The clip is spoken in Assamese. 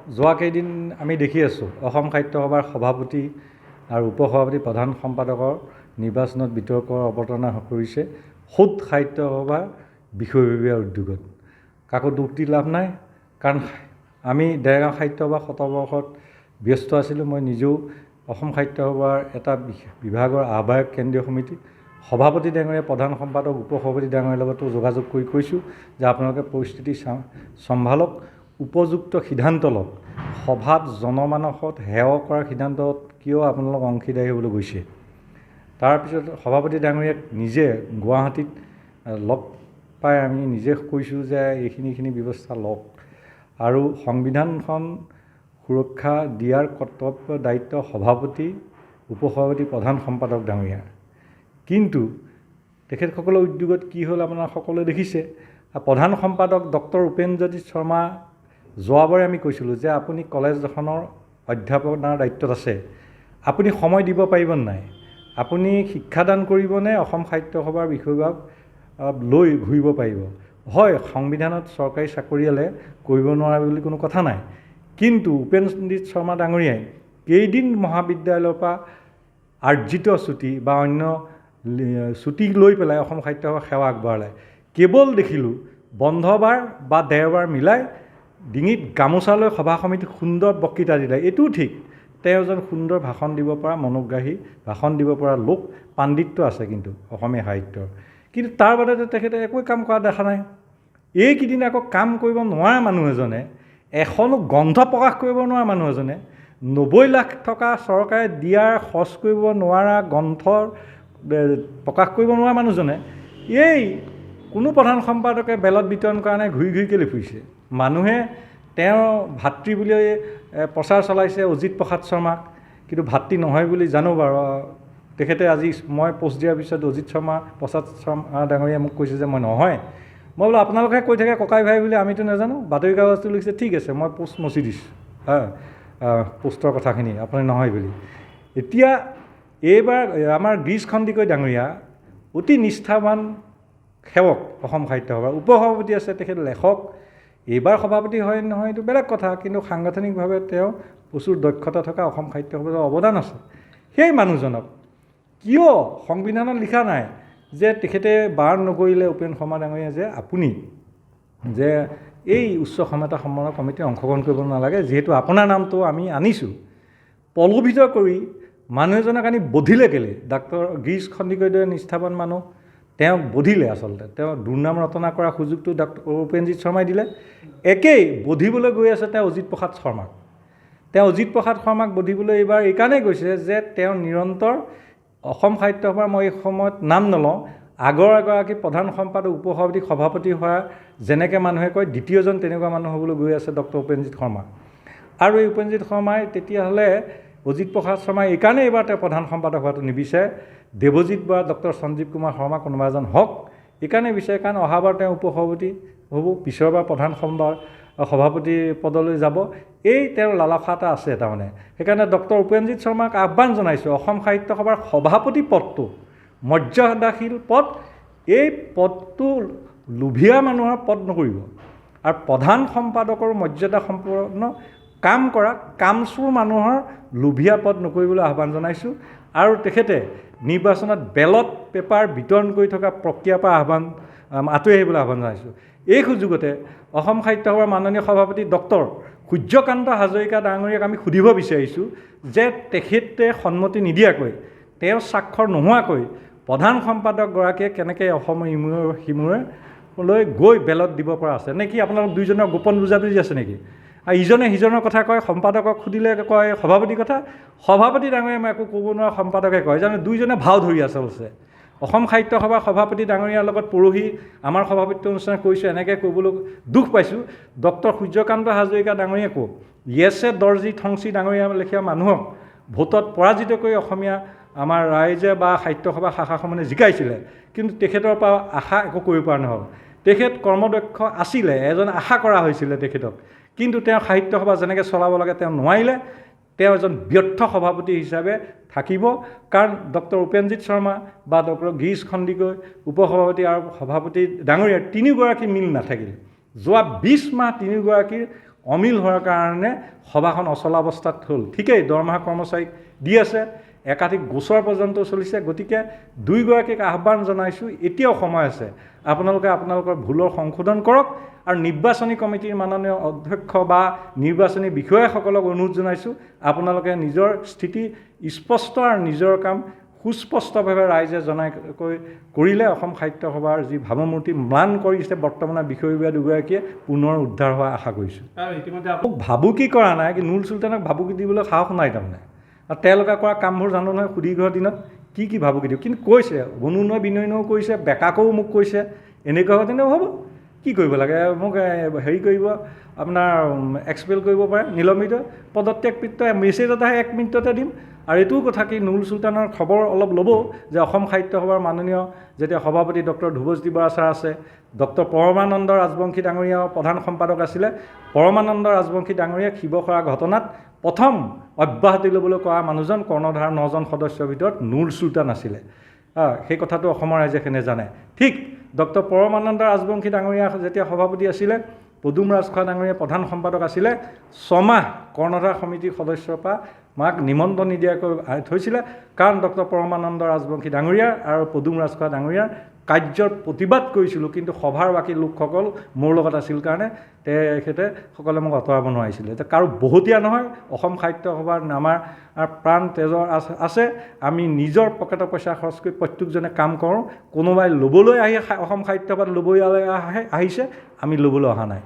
যোৱা কেইদিন আমি দেখি আছোঁ অসম সাহিত্য সভাৰ সভাপতি আৰু উপসভাপতি প্ৰধান সম্পাদকৰ নিৰ্বাচনত বিতৰ্কৰ অৱতাৰণা কৰিছে খুদ সাহিত্য সভাৰ বিষয়ববীয়াৰ উদ্যোগত। কাকো দুখ দি লাভ নাই, কাৰণ আমি দেৰগাঁও সাহিত্য সভা শতবৰ্ষত ব্যস্ত আছিলোঁ। মই নিজেও অসম সাহিত্য সভাৰ এটা বিভাগৰ আহ্বায়ক কেন্দ্ৰীয় সমিতি সভাপতি ডাঙৰীয়া প্ৰধান সম্পাদক উপসভাপতি ডাঙৰীয়াৰ লগতো যোগাযোগ কৰি কৈছোঁ যে আপোনালোকে পৰিস্থিতি চম্ভালক, উপযুক্ত সিদ্ধান্ত লওক। সভাত জনমানসত সেৱা কৰাৰ সিদ্ধান্তত কিয় আপোনালোক অংশীদাৰী হ'বলৈ গৈছে? তাৰপিছত সভাপতি ডাঙৰীয়াক নিজে গুৱাহাটীত লগ পাই আমি নিজে কৈছোঁ যে এইখিনি ব্যৱস্থা লওক আৰু সংবিধানখন সুৰক্ষা দিয়াৰ কৰ্তব্য দায়িত্ব সভাপতি উপসভাপতি প্ৰধান সম্পাদক ডাঙৰীয়া। কিন্তু তেখেতসকলৰ উদ্যোগত কি হ'ল আপোনাৰ সকলোৱে দেখিছে। প্ৰধান সম্পাদক ডক্টৰ উপেন্দ্ৰজিৎ শৰ্মা যোৱাবাৰে আমি কৈছিলোঁ যে আপুনি কলেজ এখনৰ অধ্যাপনাৰ দায়িত্বত আছে, আপুনি সময় দিব পাৰিব নাই? আপুনি শিক্ষাদান কৰিবনে অসম সাহিত্য সভাৰ বিষয়ভাগ লৈ ঘূৰিব পাৰিব? হয়, সংবিধানত চৰকাৰী চাকৰিয়ালে কৰিব নোৱাৰে বুলি কোনো কথা নাই, কিন্তু উপেন্দ্ৰজিৎ শৰ্মা ডাঙৰীয়াই কেইদিন মহাবিদ্যালয়ৰ পৰা আৰ্জিত ছুটি বা অন্য ছুটি লৈ পেলাই অসম সাহিত্য সভাৰ সেৱা আগবঢ়ালে। কেৱল দেখিলোঁ বন্ধবাৰ বা দেওবাৰ মিলাই ডিঙিত গামোচা লৈ সভা সমিতিক সুন্দৰ বক্তৃতা দিলে। এইটোও ঠিক, তেওঁ এজন সুন্দৰ ভাষণ দিব পৰা, মনোগ্ৰাহী ভাষণ দিব পৰা লোক, পাণ্ডিত্য আছে কিন্তু অসমীয়া সাহিত্যৰ। কিন্তু তাৰ বাদে তেখেতে একোৱে কাম কৰা দেখা নাই। এইকেইদিন আকৌ কাম কৰিব নোৱাৰা মানুহ এজনে, এখনো গ্ৰন্থ প্ৰকাশ কৰিব নোৱাৰা মানুহ এজনে, 90 লাখ টকা চৰকাৰে দিয়াৰ খৰচ কৰিব নোৱাৰা গ্ৰন্থৰ প্ৰকাশ কৰিব নোৱাৰা মানুহজনে এই কোনো প্ৰধান সম্পাদকে বেলত বিতৰণ কৰা নাই, ঘূৰি কেলৈ ফুৰিছে? মানুহে তেওঁ ভাতৃ বুলি প্ৰচাৰ চলাইছে অজিত প্ৰসাদ শৰ্মাক, কিন্তু ভাতৃ নহয় বুলি জানো বাৰু। তেখেতে আজি মই পোষ্ট দিয়াৰ পিছত অজিত প্ৰসাদ শৰ্মা ডাঙৰীয়াই মোক কৈছে যে মই নহয়। মই বোলো আপোনালোকে কৈ থাকে ককাই ভাই বুলি, আমিতো নাজানো। বাতৰি কাগজটো লিখিছে, ঠিক আছে, মই পোষ্ট মচি দিছোঁ পোষ্টৰ কথাখিনি, আপুনি নহয় বুলি। এতিয়া এইবাৰ আমাৰ গিৰীশ খন্দিকৈ ডাঙৰীয়া অতি নিষ্ঠাৱান সেৱক অসম সাহিত্য সভাৰ, উপসভাপতি আছে, তেখেত লেখক। এইবাৰ সভাপতি হয় নহয় এইটো বেলেগ কথা, কিন্তু সাংগঠনিকভাৱে তেওঁ প্ৰচুৰ দক্ষতা থকা অসম সাহিত্য সভাৰ অৱদান আছে। সেই মানুহজনক কিয় সংবিধানত লিখা নাই যে তেখেতে বাৰ নকৰিলে উপেন শৰ্মা ডাঙৰীয়া যে আপুনি যে এই উচ্চ ক্ষমতা সম্পন্ন কমিটিত অংশগ্ৰহণ কৰিব নালাগে, যিহেতু আপোনাৰ নামটো আমি আনিছোঁ। প্ৰলোভিত কৰি মানুহ এজনক আনি বধিলে কেলৈ? ডাক্তৰ গিৰীশ খন্দিকৈৰ দৰে নিষ্ঠাৱান মানুহ তেওঁক বধিলে। আচলতে তেওঁ দুৰ্নাম ৰচনা কৰাৰ সুযোগটো ডক্টৰ উপেন্দ্ৰজিৎ শৰ্মাই দিলে। একেই বধিবলৈ গৈ আছে তেওঁ অজিত প্ৰসাদ শৰ্মাক। তেওঁ অজিত প্ৰসাদ শৰ্মাক বধিবলৈ এইবাৰ এইকাৰণেই গৈছে যে তেওঁ নিৰন্তৰ অসম সাহিত্য সভাৰ, মই এই সময়ত নাম নলওঁ, আগৰ এগৰাকী প্ৰধান সম্পাদক উপসভাপতি সভাপতি হোৱা যেনেকৈ মানুহে কয় দ্বিতীয়জন, তেনেকুৱা মানুহ হ'বলৈ গৈ আছে ডক্টৰ উপেন্দ্ৰজিৎ শৰ্মা। আৰু এই উপেন্দ্ৰজিৎ শৰ্মাই তেতিয়াহ'লে অজিত প্ৰসাদ শৰ্মাই এইকাৰণে এইবাৰ তেওঁ প্ৰধান সম্পাদক হোৱাটো নিবিচাৰে, দেৱজিৎ বা ডক্টৰ সঞ্জীৱ কুমাৰ শৰ্মা কোনোবা এজন হওক, এইকাৰণে বিচাৰে কাৰণ অহাবাৰ তেওঁ উপসভাপতি হ'ব, পিছৰবাৰ প্ৰধান সভাপতি পদলৈ যাব। এই তেওঁৰ লালসা এটা আছে তাৰমানে। সেইকাৰণে ডক্টৰ উপেন্দ্ৰজিৎ শৰ্মাক আহ্বান জনাইছোঁ, অসম সাহিত্য সভাৰ সভাপতি পদটো মৰ্যাদাশীল পদ, এই পদটো লোভীয়া মানুহৰ পদ নকৰিব। আৰু প্ৰধান সম্পাদকৰ মৰ্যাদা সম্পন্ন কাম কৰা কামচোৰ মানুহৰ লোভীয়া পদ নকৰিবলৈ আহ্বান জনাইছোঁ। আৰু তেখেতে নিৰ্বাচনত বেলট পেপাৰ বিতৰণ কৰি থকা প্ৰক্ৰিয়াৰ পৰা আঁতৰি আহিবলৈ আহ্বান জনাইছোঁ। এই সুযোগতে অসম সাহিত্য সভাৰ মাননীয় সভাপতি ডক্টৰ সূৰ্যকান্ত হাজৰিকা ডাঙৰীয়াক আমি সুধিব বিচাৰিছোঁ যে তেখেতে সন্মতি নিদিয়াকৈ, তেওঁ স্বাক্ষৰ নোহোৱাকৈ প্ৰধান সম্পাদকগৰাকীয়ে কেনেকৈ অসমৰ ইমূৰে সিমূৰলৈ গৈ বেলট দিব পৰা আছে নে কি? আপোনালোক দুইজনৰ গোপন বুজাবুজি আছে নেকি? আৰু ইজনে সিজনৰ কথা কয়, সম্পাদকক সুধিলে কয় সভাপতিৰ কথা, সভাপতি ডাঙৰীয়া মই একো ক'ব নোৱাৰা, সম্পাদকে কয় জানো, দুইজনে ভাও ধৰি আছে। অসম সাহিত্য সভাৰ সভাপতি ডাঙৰীয়াৰ লগত পৰহি আমাৰ সভাপতি অনুষ্ঠান কৰিছোঁ, এনেকৈ ক'বলৈ দুখ পাইছোঁ। ডক্টৰ সূৰ্যকান্ত হাজৰিকা ডাঙৰীয়াই কওঁ য়েছে দৰ্জী থংচী ডাঙৰীয়া লেখীয়া মানুহক ভোটত পৰাজিত কৰি অসমীয়া আমাৰ ৰাইজে বা সাহিত্য সভা শাখাসমূহে জিকাইছিলে, কিন্তু তেখেতৰ পৰা আশা একো কৰিব পৰা নহ'ল। তেখেত কৰ্মদক্ষ আছিলে, এজন আশা কৰা হৈছিলে তেখেতক, কিন্তু তেওঁ সাহিত্য সভা যেনেকৈ চলাব লাগে তেওঁ নোৱাৰিলে। তেওঁ এজন ব্যৰ্থ সভাপতি হিচাপে থাকিব, কাৰণ ডক্টৰ উপেন্দ্ৰজিৎ শৰ্মা বা ডক্টৰ গিৰীশ খন্দিকৈ উপসভাপতি আৰু সভাপতি ডাঙৰীয়াৰ তিনিওগৰাকী মিল নাথাকিল। যোৱা 20 মাহ তিনিওগৰাকীৰ অমিল হোৱাৰ কাৰণে সভাখন অচলাৱস্থাত হ'ল। ঠিকেই, দৰমহা কৰ্মচাৰীক দি আছে, একাধিক গোচৰ পৰ্যন্ত চলিছে। গতিকে দুয়োগৰাকীক আহ্বান জনাইছোঁ, এতিয়াও সময় আছে, আপোনালোকে আপোনালোকৰ ভুলৰ সংশোধন কৰক। আৰু নিৰ্বাচনী কমিটিৰ মাননীয় অধ্যক্ষ বা নিৰ্বাচনী বিষয়াসকলক অনুৰোধ জনাইছোঁ, আপোনালোকে নিজৰ স্থিতি স্পষ্ট আৰু নিজৰ কাম সুস্পষ্টভাৱে ৰাইজে জনাই কৰিলে অসম সাহিত্য সভাৰ যি ভাৱমূৰ্তি ম্লান কৰিছে বৰ্তমানৰ বিষয়ববীয়া দুগৰাকীয়ে পুনৰ উদ্ধাৰ হোৱা আশা কৰিছোঁ। ইতিমধ্যে মোক ভাবুকি কৰা নাই, কি নুৰুল চুলতানক ভাবুকি দিবলৈ সাহস নাই তাৰমানে। আৰু তেওঁলোকে কৰা কামবোৰ জানো নহয়, সুদীৰ্ঘ দিনত কি ভাবুকি দিওঁ, কিন্তু কৈছে অনুনয় বিনয়ও কৰিছে, বেকাকৈও মোক কৈছে, এনেকুৱা হয় তেনে হ'ব, কি কৰিব লাগে, মোক হেৰি কৰিব, আপোনাৰ এক্সপেল কৰিব পাৰে, নিলম্বিত পদত্যাগ মেছেজ এটা 1 মিনিটতে দিম। আৰু এইটোও কথা কি, নুৰুল চুলতানৰ খবৰ অলপ ল'ব যে অসম সাহিত্য সভাৰ মাননীয় যেতিয়া সভাপতি ডক্টৰ ধ্ৰুৱজ্যোতি বৰা ছাৰ আছে, ডক্টৰ পৰমানন্দ ৰাজবংশী ডাঙৰীয়া প্ৰধান সম্পাদক আছিলে, পৰমানন্দ ৰাজবংশী ডাঙৰীয়াক শিৱসৰা ঘটনাত প্ৰথম অব্যাহতি ল'বলৈ কোৱা মানুহজন কৰ্ণধাৰ 9জন সদস্যৰ ভিতৰত নুৰুল চুলতান আছিলে। সেই কথাটো অসমৰ ৰাইজে নেজানে। ঠিক ডক্টৰ পৰমানন্দ ৰাজবংশী ডাঙৰীয়া যেতিয়া সভাপতি আছিলে, পদুম ৰাজখোৱা ডাঙৰীয়া প্ৰধান সম্পাদক আছিলে, 6 মাহ কৰ্ণধাৰ সমিতিৰ সদস্যৰ পৰা মাক নিমন্ত্ৰণ নিদিয়াকৈ থৈছিলে, কাৰণ ডক্টৰ পৰমানন্দ ৰাজবংশী ডাঙৰীয়া আৰু পদুম ৰাজখোৱা ডাঙৰীয়াৰ কাৰ্যৰ প্ৰতিবাদ কৰিছিলোঁ, কিন্তু সভাৰ বাকী লোকসকল মোৰ লগত আছিল কাৰণে তেখেতসকলে মোক আঁতৰাব নোৱাৰিছিলে। এতিয়া কাৰো বহতীয়া নহয়, অসম সাহিত্য সভাৰ আমাৰ প্ৰাণ তেজৰ আছে, আমি নিজৰ পকেটৰ পইচা খৰচ কৰি প্ৰত্যেকজনে কাম কৰোঁ। কোনোবাই ল'বলৈ অসম সাহিত্য সভাত ল'বলৈ আহিছে, আমি ল'বলৈ অহা নাই।